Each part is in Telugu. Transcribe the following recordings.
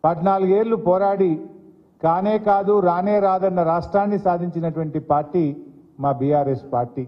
14 ఏళ్లు పోరాడి కానే కాదు రానే రాదన్న రాష్ట్రాన్ని సాధించినటువంటి పార్టీ మా బీఆర్ఎస్ పార్టీ.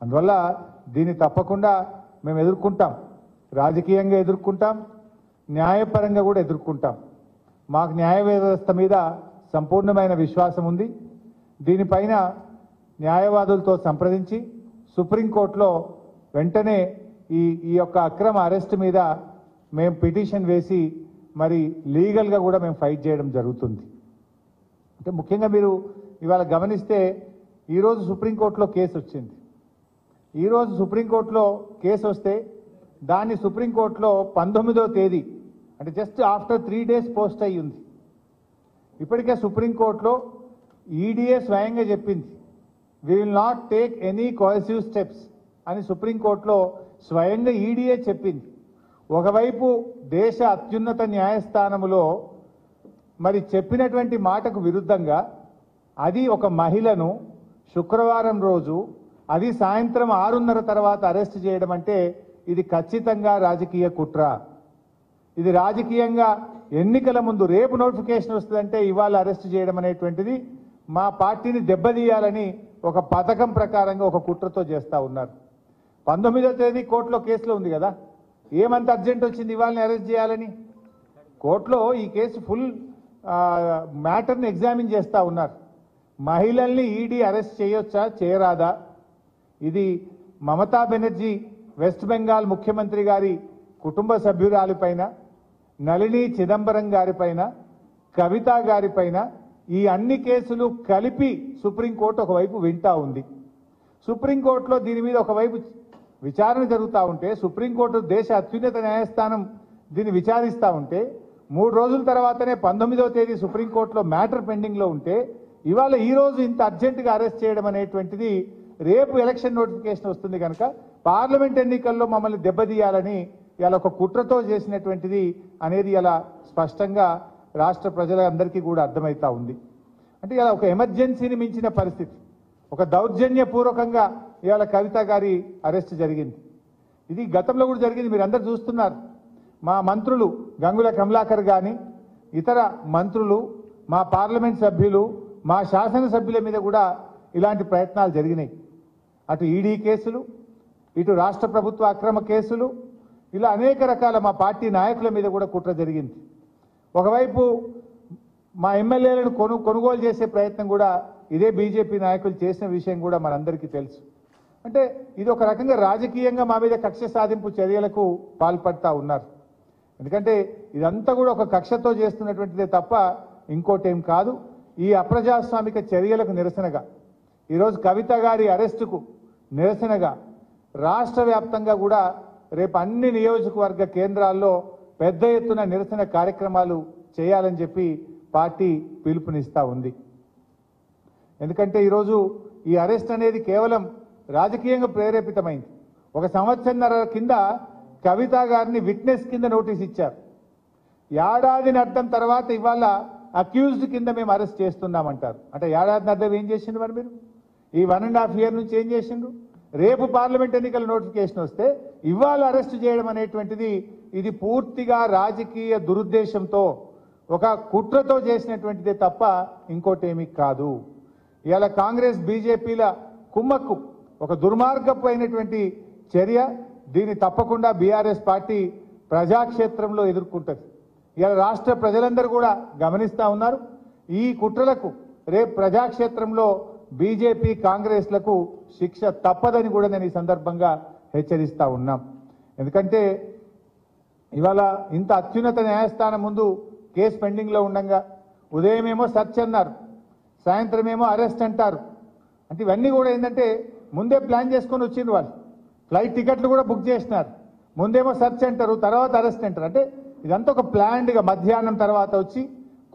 అందువల్ల దీన్ని తప్పకుండా మేము ఎదుర్కొంటాం, రాజకీయంగా ఎదుర్కొంటాం, న్యాయపరంగా కూడా ఎదుర్కొంటాం. మాకు న్యాయ వ్యవస్థ మీద సంపూర్ణమైన విశ్వాసం ఉంది. దీనిపైన న్యాయవాదులతో సంప్రదించి సుప్రీంకోర్టులో వెంటనే ఈ యొక్క అక్రమ అరెస్ట్ మీద మేము పిటిషన్ వేసి మరి లీగల్గా కూడా మేము ఫైట్ చేయడం జరుగుతుంది. అంటే ముఖ్యంగా మీరు ఇవాళ గమనిస్తే ఈరోజు సుప్రీంకోర్టులో కేసు వచ్చింది. ఈరోజు సుప్రీంకోర్టులో కేసు వస్తే దాన్ని సుప్రీంకోర్టులో 19వ తేదీ అంటే జస్ట్ ఆఫ్టర్ 3 days పోస్ట్ అయ్యి ఉంది. ఇప్పటికే సుప్రీంకోర్టులో ఈడీఏ స్వయంగా చెప్పింది, we will not take any coercive steps అని సుప్రీంకోర్టులో స్వయంగా ఈడీఏ చెప్పింది. ఒకవైపు దేశ అత్యున్నత న్యాయస్థానములో మరి చెప్పినటువంటి మాటకు విరుద్ధంగా అది ఒక మహిళను శుక్రవారం రోజు అది సాయంత్రం 6:30 తర్వాత అరెస్ట్ చేయడం అంటే ఇది ఖచ్చితంగా రాజకీయ కుట్ర. ఇది రాజకీయంగా ఎన్నికల ముందు రేపు నోటిఫికేషన్ వస్తుందంటే ఇవాళ అరెస్ట్ చేయడం అనేటువంటిది మా పార్టీని దెబ్బతీయాలని ఒక పథకం ప్రకారంగా ఒక కుట్రతో చేస్తూ ఉన్నారు. 19వ తేదీ కోర్టులో కేసులో ఉంది కదా, ఏమంత అర్జెంట్ వచ్చింది ఇవాళని అరెస్ట్ చేయాలని? కోర్టులో ఈ కేసు ఫుల్ మ్యాటర్ని ఎగ్జామిన్ చేస్తూ ఉన్నారు. మహిళల్ని ఈడీ అరెస్ట్ చేయొచ్చా చేయరాదా? ఇది మమతా బెనర్జీ వెస్ట్ బెంగాల్ ముఖ్యమంత్రి గారి కుటుంబ సభ్యురాలిపైన, నళిని చిదంబరం గారిపైన, కవిత గారిపైన ఈ అన్ని కేసులు కలిపి సుప్రీంకోర్టు ఒకవైపు వింటా ఉంది. సుప్రీంకోర్టులో దీని మీద ఒకవైపు విచారణ జరుగుతూ ఉంటే, సుప్రీంకోర్టు దేశ అత్యున్నత న్యాయస్థానం దీన్ని విచారిస్తూ ఉంటే 3 రోజుల తర్వాతనే 19వ తేదీ సుప్రీంకోర్టులో మ్యాటర్ పెండింగ్లో ఉంటే ఇవాళ ఈ రోజు ఇంత అర్జెంటుగా అరెస్ట్ చేయడం అనేటువంటిది రేపు ఎలక్షన్ నోటిఫికేషన్ వస్తుంది కనుక పార్లమెంట్ ఎన్నికల్లో మమ్మల్ని దెబ్బతీయాలని ఇలా ఒక కుట్రతో చేసినటువంటిది అనేది ఇలా స్పష్టంగా రాష్ట్ర ప్రజలందరికీ కూడా అర్థమవుతా ఉంది. అంటే ఇలా ఒక ఎమర్జెన్సీని మించిన పరిస్థితి, ఒక దౌర్జన్యపూర్వకంగా ఇవాళ కవిత గారి అరెస్ట్ జరిగింది. ఇది గతంలో కూడా జరిగింది, మీరు అందరు చూస్తున్నారు. మా మంత్రులు గంగుల కమలాకర్ కానీ ఇతర మంత్రులు, మా పార్లమెంట్ సభ్యులు, మా శాసనసభ్యుల మీద కూడా ఇలాంటి ప్రయత్నాలు జరిగినాయి. అటు ఈడీ కేసులు, ఇటు రాష్ట్ర ప్రభుత్వ అక్రమ కేసులు, ఇలా అనేక రకాల మా పార్టీ నాయకుల మీద కూడా కుట్ర జరిగింది. ఒకవైపు మా ఎమ్మెల్యేలను కొనుగోలు చేసే ప్రయత్నం కూడా ఇదే బీజేపీ నాయకులు చేసిన విషయం కూడా మనందరికీ తెలుసు. అంటే ఇది ఒక రకంగా రాజకీయంగా మా మీద కక్ష సాధింపు చర్యలకు పాల్పడతా ఉన్నారు. ఎందుకంటే ఇదంతా కూడా ఒక కక్షతో చేస్తున్నటువంటిదే తప్ప ఇంకోటేం కాదు. ఈ అప్రజాస్వామిక చర్యలకు నిరసనగా ఈరోజు కవిత గారి అరెస్టుకు నిరసనగా రాష్ట్ర వ్యాప్తంగా కూడా రేపు అన్ని నియోజకవర్గ కేంద్రాల్లో పెద్ద ఎత్తున నిరసన కార్యక్రమాలు చేయాలని చెప్పి పార్టీ పిలుపునిస్తూ ఉంది. ఎందుకంటే ఈరోజు ఈ అరెస్ట్ అనేది కేవలం రాజకీయంగా ప్రేరేపితమైంది. 1 సంవత్సరంన్నర కింద కవిత గారిని విట్నెస్ కింద నోటీస్ ఇచ్చారు. ఏడాదిని అర్థం తర్వాత ఇవాళ అక్యూజ్డ్ కింద మేము అరెస్ట్ చేస్తున్నామంటారు. అంటే ఏడాదిని అర్థం ఏం చేసిండ్రు మరి మీరు? ఈ 1.5 year నుంచి ఏం చేసిండ్రు? రేపు పార్లమెంట్ ఎన్నికల నోటిఫికేషన్ వస్తే ఇవాళ అరెస్ట్ చేయడం అనేటువంటిది ఇది పూర్తిగా రాజకీయ దురుద్దేశంతో ఒక కుట్రతో చేసినటువంటిదే తప్ప ఇంకోటేమీ కాదు. ఇవాళ కాంగ్రెస్ బీజేపీల కుమ్మక్కు ఒక దుర్మార్గపు అయినటువంటి చర్య. దీన్ని తప్పకుండా బీఆర్ఎస్ పార్టీ ప్రజాక్షేత్రంలో ఎదుర్కొంటుంది. ఇవాళ రాష్ట్ర ప్రజలందరూ కూడా గమనిస్తూ ఉన్నారు. ఈ కుట్రలకు రేపు ప్రజాక్షేత్రంలో బీజేపీ కాంగ్రెస్లకు శిక్ష తప్పదని కూడా నేను ఈ సందర్భంగా హెచ్చరిస్తూ ఉన్నాం. ఎందుకంటే ఇవాళ ఇంత అత్యున్నత న్యాయస్థానం ముందు కేసు పెండింగ్లో ఉండగా ఉదయమేమో సర్చ్ అన్నారు, సాయంత్రం ఏమో అరెస్ట్ అంటారు. అంటే ఇవన్నీ కూడా ఏంటంటే ముందే ప్లాన్ చేసుకొని వచ్చిండ్రు. వాళ్ళు ఫ్లైట్ టికెట్లు కూడా బుక్ చేసినారు. ముందేమో సర్చ్ అంటారు, తర్వాత అరెస్ట్ అంటారు. అంటే ఇదంతా ఒక ప్లాన్డ్గా మధ్యాహ్నం తర్వాత వచ్చి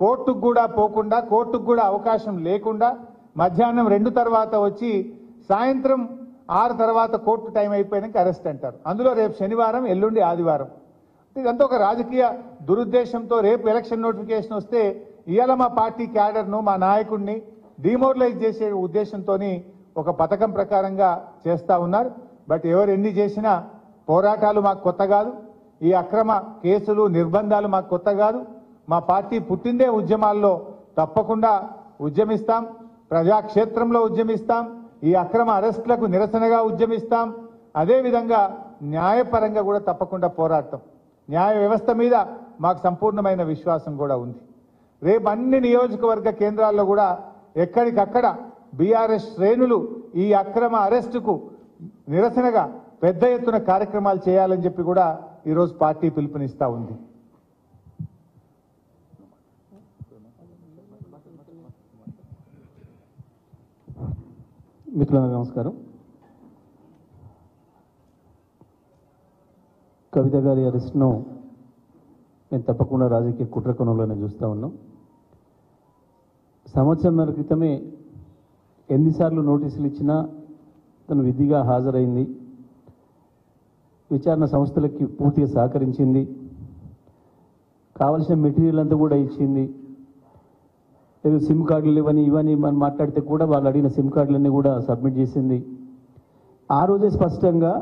కోర్టుకు కూడా పోకుండా, కోర్టుకు కూడా అవకాశం లేకుండా మధ్యాహ్నం 2 తర్వాత వచ్చి సాయంత్రం 6 తర్వాత కోర్టు టైం అయిపోయాక అరెస్ట్ అంటారు. అందులో రేపు శనివారం, ఎల్లుండి ఆదివారం. ఇదంతా ఒక రాజకీయ దురుద్దేశంతో రేపు ఎలక్షన్ నోటిఫికేషన్ వస్తే ఇవాళ మా పార్టీ క్యాడర్ను, మా నాయకుడిని డిమోరలైజ్ చేసే ఉద్దేశంతో ఒక పథకం ప్రకారంగా చేస్తూ ఉన్నారు. బట్ ఎవరు ఎన్ని చేసినా పోరాటాలు మాకు కొత్త కాదు. ఈ అక్రమ కేసులు, నిర్బంధాలు మాకు కొత్త కాదు. మా పార్టీ పుట్టిందే ఉద్యమాల్లో, తప్పకుండా ఉద్యమిస్తాం, ప్రజాక్షేత్రంలో ఉద్యమిస్తాం, ఈ అక్రమ అరెస్టులకు నిరసనగా ఉద్యమిస్తాం. అదేవిధంగా న్యాయపరంగా కూడా తప్పకుండా పోరాడతాం. న్యాయ వ్యవస్థ మీద మాకు సంపూర్ణమైన విశ్వాసం కూడా ఉంది. రేపు అన్ని నియోజకవర్గ కేంద్రాల్లో కూడా ఎక్కడికక్కడ బీఆర్ఎస్ శ్రేణులు ఈ అక్రమ అరెస్టుకు నిరసనగా పెద్ద ఎత్తున కార్యక్రమాలు చేయాలని చెప్పి కూడా ఈరోజు పార్టీ పిలుపునిస్తా ఉంది. మిత్రులకు నమస్కారం. కవిత గారి అరెస్ట్ను మేము తప్పకుండా రాజకీయ కుట్ర కోణంలోనే చూస్తూ ఉన్నాం. సంవత్సరంన్నర క్రితమే ఎన్నిసార్లు నోటీసులు ఇచ్చినా తను విధిగా హాజరైంది, విచారణ సంస్థలకి పూర్తిగా సహకరించింది, కావలసిన మెటీరియల్ అంతా కూడా ఇచ్చింది. ఏదో సిమ్ కార్డులు ఇవన్నీ మనం మాట్లాడితే కూడా వాళ్ళు అడిగిన సిమ్ కార్డులన్నీ కూడా సబ్మిట్ చేసింది. ఆ రోజే స్పష్టంగా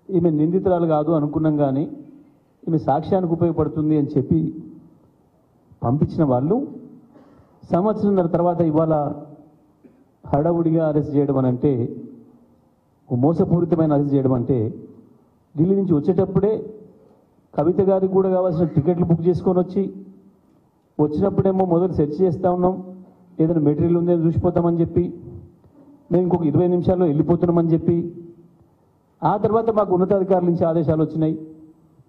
ఈమె నిందితురాలు కాదు అనుకున్నాం, కానీ ఈమె సాక్ష్యానికి ఉపయోగపడుతుంది అని చెప్పి పంపించిన వాళ్ళు సంవత్సరంన్నర తర్వాత ఇవాళ హడావుడిగా అరెస్ట్ చేయడం అని అంటే, మోసపూరితమైన అరెస్ట్ చేయడం అంటే, ఢిల్లీ నుంచి వచ్చేటప్పుడే కవిత గారికి కూడా కావాల్సిన టికెట్లు బుక్ చేసుకొని వచ్చినప్పుడేమో మొదలు సెర్చ్ చేస్తూ ఉన్నాం, ఏదైనా మెటీరియల్ ఉందని చూసిపోతామని చెప్పి, మేము ఇంకొక 20 నిమిషాల్లో వెళ్ళిపోతున్నామని చెప్పి, ఆ తర్వాత మాకు ఉన్నతాధికారుల నుంచి ఆదేశాలు వచ్చినాయి,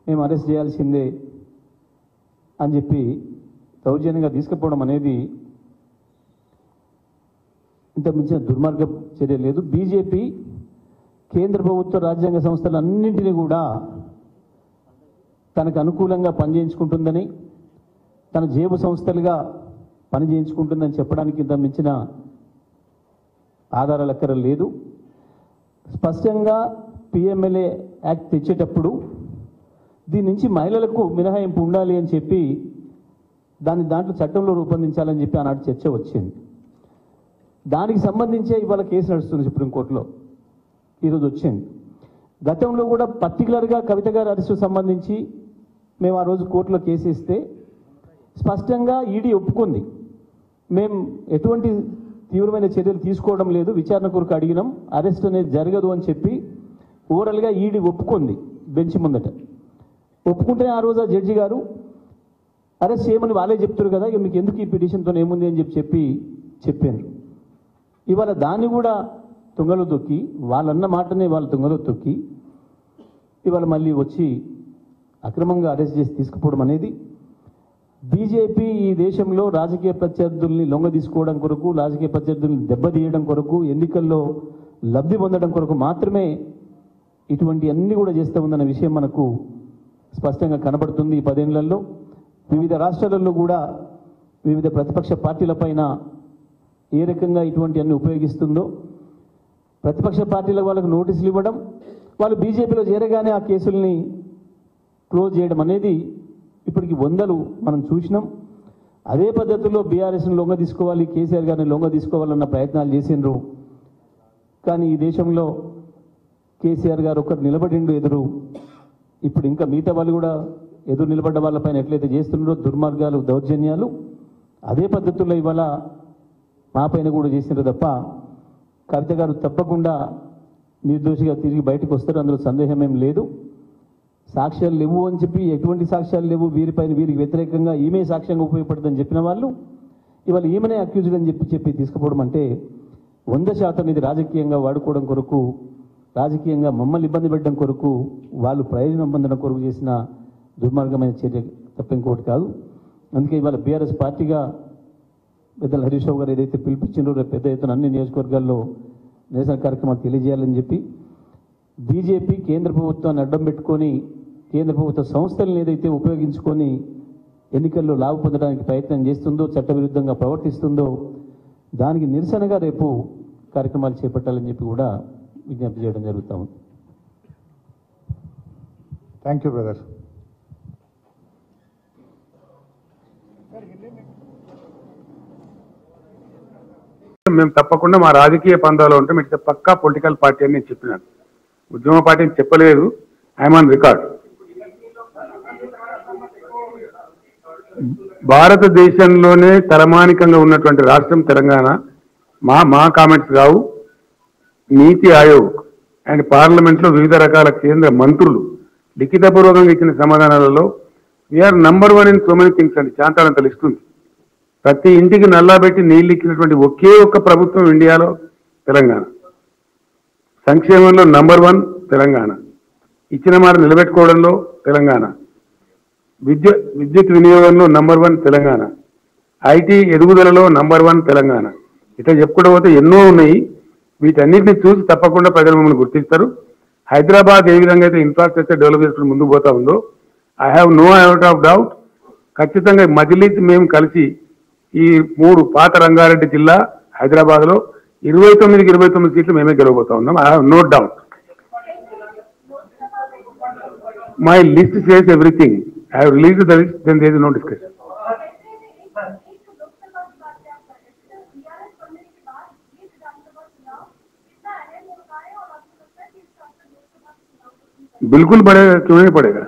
మేము అరెస్ట్ చేయాల్సిందే అని చెప్పి దౌర్జన్యంగా తీసుకుపోవడం అనేది ఇంత మించిన దుర్మార్గ చర్య లేదు. బీజేపీ కేంద్ర ప్రభుత్వ రాజ్యాంగ సంస్థలన్నింటినీ కూడా తనకు అనుకూలంగా పనిచేయించుకుంటుందని, తన జేబు సంస్థలుగా పనిచేయించుకుంటుందని చెప్పడానికి ఇంత మించిన ఆధారాలు ఎక్కడ లేదు. స్పష్టంగా పిఎంఎల్ఏ యాక్ట్ తెచ్చేటప్పుడు దీని నుంచి మహిళలకు మినహాయింపు ఉండాలి అని చెప్పి దాంట్లో చట్టంలో రూపొందించాలని చెప్పి ఆనాడు చర్చ వచ్చింది. దానికి సంబంధించే ఇవాళ కేసు నడుస్తుంది సుప్రీంకోర్టులో, ఈరోజు వచ్చింది. గతంలో కూడా పర్టికులర్గా కవిత గారి అరెస్టు సంబంధించి మేము ఆ రోజు కోర్టులో కేసు ఇస్తే స్పష్టంగా ఈడీ ఒప్పుకుంది, మేము ఎటువంటి తీవ్రమైన చర్యలు తీసుకోవడం లేదు, విచారణ కొరకు అడిగినాం, అరెస్ట్ అనేది జరగదు అని చెప్పి ఓవరాల్గా ఈడీ ఒప్పుకుంది బెంచ్ ముందట. ఒప్పుకుంటేనే ఆ రోజు ఆ జడ్జి గారు అరెస్ట్ చేయమని వాళ్ళే చెప్తారు కదా, ఇక మీకు ఎందుకు ఈ పిటిషన్తో ఏముంది అని చెప్పారు. ఇవాళ దాన్ని కూడా తుంగలో తొక్కి, వాళ్ళన్న మాటనే వాళ్ళు తుంగలో తొక్కి ఇవాళ మళ్ళీ వచ్చి అక్రమంగా అరెస్ట్ చేసి తీసుకుపోవడం అనేది బీజేపీ ఈ దేశంలో రాజకీయ ప్రత్యర్థుల్ని లొంగ తీసుకోవడం కొరకు, రాజకీయ ప్రత్యర్థుల్ని దెబ్బతీయడం కొరకు, ఎన్నికల్లో లబ్ధి పొందడం కొరకు మాత్రమే ఇటువంటి అన్ని కూడా చేస్తూ ఉందన్న విషయం మనకు స్పష్టంగా కనబడుతుంది. ఈ 10 ఏళ్లలో వివిధ రాష్ట్రాలలో కూడా వివిధ ప్రతిపక్ష పార్టీలపైన ఏ రకంగా ఇటువంటి అన్ని ఉపయోగిస్తుందో, ప్రతిపక్ష పార్టీల వాళ్ళకు నోటీసులు ఇవ్వడం, వాళ్ళు బీజేపీలో చేరగానే ఆ కేసుల్ని క్లోజ్ చేయడం అనేది ఇప్పటికి 100లు మనం చూసినాం. అదే పద్ధతిలో బీఆర్ఎస్ని లొంగ తీసుకోవాలి, కేసీఆర్ గారిని లొంగ తీసుకోవాలన్న ప్రయత్నాలు చేసిండ్రు. కానీ ఈ దేశంలో కేసీఆర్ గారు ఒక్కరు నిలబడిండు ఎదురు. ఇప్పుడు ఇంకా మిగతా వాళ్ళు కూడా ఎదురు నిలబడ్డ వాళ్ళపైన ఎట్లయితే చేస్తున్నారో దుర్మార్గాలు, దౌర్జన్యాలు, అదే పద్ధతుల్లో ఇవాళ మా పైన కూడా చేసినారు తప్ప కవిత గారు తప్పకుండా నిర్దోషిగా తిరిగి బయటకు వస్తారు, అందులో సందేహం ఏం లేదు. సాక్ష్యాలు లేవు అని చెప్పి, ఎటువంటి సాక్ష్యాలు లేవు వీరిపైన, వీరికి వ్యతిరేకంగా ఈమె సాక్ష్యంగా ఉపయోగపడుతుందని చెప్పిన వాళ్ళు ఇవాళ ఈమెనే అక్యూజ్డ్ అని చెప్పి తీసుకుపోవడం అంటే 100% ఇది రాజకీయంగా వాడుకోవడం కొరకు, రాజకీయంగా మమ్మల్ని ఇబ్బంది పెట్టడం కొరకు, వాళ్ళు ప్రయోజనం పొందడం కొరకు చేసిన దుర్మార్గమైన చర్య తప్ప ఇంకోటి కాదు. అందుకే ఇవాళ బీఆర్ఎస్ పార్టీగా పెద్దల హరీష్ రావు గారు ఏదైతే పిలిపించిందో రేపు పెద్ద ఎత్తున అన్ని నియోజకవర్గాల్లో నిరసన కార్యక్రమాలు తెలియజేయాలని చెప్పి బీజేపీ కేంద్ర ప్రభుత్వాన్ని అడ్డం పెట్టుకొని, కేంద్ర ప్రభుత్వ సంస్థలను ఏదైతే ఉపయోగించుకొని ఎన్నికల్లో లాభ పొందడానికి ప్రయత్నం చేస్తుందో, చట్టవిరుద్ధంగా ప్రవర్తిస్తుందో దానికి నిరసనగా రేపు కార్యక్రమాలు చేపట్టాలని చెప్పి కూడా విజ్ఞప్తి చేయడం జరుగుతూ ఉంది. Thank you brother. మేము తప్పకుండా మా రాజకీయ పందాలో ఉంటే మీకు పక్కా పొలిటికల్ పార్టీ అని నేను చెప్పినాను. ఉద్యమ పార్టీ అని చెప్పలేదు. I'm on record. భారతదేశంలోనే తలమానికంగా ఉన్నటువంటి రాష్ట్రం తెలంగాణ. మా కామెంట్స్ కావు. నీతి ఆయోగ్ అండ్ పార్లమెంట్లో వివిధ రకాల కేంద్ర మంత్రులు లిఖితపూర్వకంగా ఇచ్చిన సమాధానాలలో we're number 1 in so many things అండి. చాంతాడంత లిస్ట్ ఉంది. ప్రతి ఇంటికి నల్లా పెట్టి నీళ్ళు ఇచ్చినటువంటి ఒకే ఒక్క ప్రభుత్వం ఇండియాలో తెలంగాణ. సంక్షేమంలో నంబర్ 1 తెలంగాణ. ఇచ్చిన మాట నిలబెట్టుకోవడంలో తెలంగాణ. విద్యుత్ వినియోగంలో నంబర్ 1 తెలంగాణ. ఐటీ ఎదుగుదలలో నంబర్ 1 తెలంగాణ. ఇట్లా చెప్పుకుంటూ పోతే ఎన్నో ఉన్నాయి. వీటన్నిటిని చూసి తప్పకుండా ప్రజలు మమ్మల్ని గుర్తిస్తారు. హైదరాబాద్ ఏ విధంగా అయితే ఇన్ఫ్రాస్ట్రక్చర్ డెవలప్ చేసుకుని ముందుకు పోతా ఉందో I have no out of doubt ఖచ్చితంగా మజిలీస్ మేము కలిసి ఈ 3 పాత రంగారెడ్డి జిల్లా హైదరాబాద్లో 29కి 29 సీట్లు మేమే గెలవబోతా ఉన్నాం. I have no doubt. My list says everything. I have released the list, then there is no discussion. बिल्कुल पड़ेगा, क्यों नहीं पड़ेगा?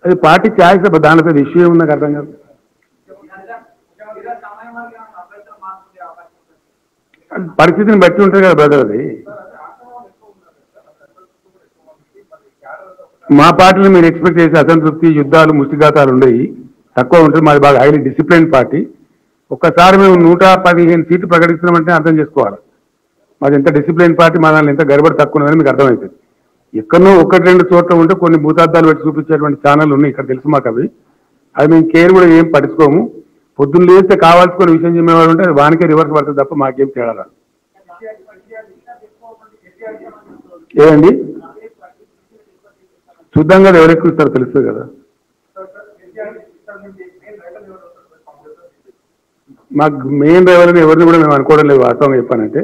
अरे पार्टी चाहे से बदान पे विषय उन्ना कर देंगे. పరిస్థితిని బట్టి ఉంటుంది కదా బ్రదర్. అది మా పార్టీలో మీరు ఎక్స్పెక్ట్ చేసే అసంతృప్తి, యుద్ధాలు, ముష్టిఘాతాలు ఉండేవి తక్కువ ఉంటుంది. మాది బాగా హైలీ డిసిప్లిన్ పార్టీ. ఒక్కసారి మేము 115 సీట్లు ప్రకటిస్తున్నామంటే అర్థం చేసుకోవాలి మాది ఎంత డిసిప్లిన్ పార్టీ, మా దాంట్లో ఎంత గడబడి తక్కువ ఉన్నదని మీకు అర్థమవుతుంది. ఎక్కడో 1-2 చోట్ల ఉంటే కొన్ని భూతార్థాలు పెట్టి చూపించేటువంటి ఛానల్ ఉన్నాయి ఇక్కడ, తెలుసు మాకు. అవి మేము కేర్ కూడా ఏం పట్టించుకోము. పొద్దున్న లేస్తే కావాల్సుకునే విషయం చెప్పేవాడు ఉంటే అది వానికే రివర్స్ పడుతుంది తప్ప మాకేం తేడా. ఏదండి చూద్దాం కదా, ఎవరు ఎక్కువ ఇస్తారో తెలుస్తుంది కదా. మాకు మెయిన్ డ్రైవర్ని ఎవరిని కూడా మేము అనుకోవడం లేదు. వాస్తవంగా చెప్పానంటే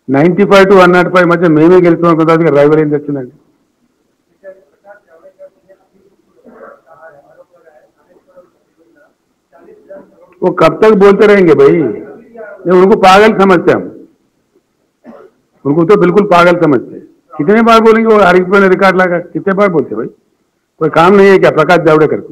95 to 105 మధ్య మేమే గెలుస్తాం అనుకున్న డ్రైవర్ ఏం తెచ్చిందండి. वो कब तक बोलते रहेंगे भाई? उनको पागल समझते हम, उनको तो बिल्कुल पागल समझते हैं. कितने बार बोलेंगे वो? हरीश भाई ने रिकॉर्ड लगा, कितने बार बोलते भाई? कोई काम नहीं है क्या प्रकाश जावड़ेकर को?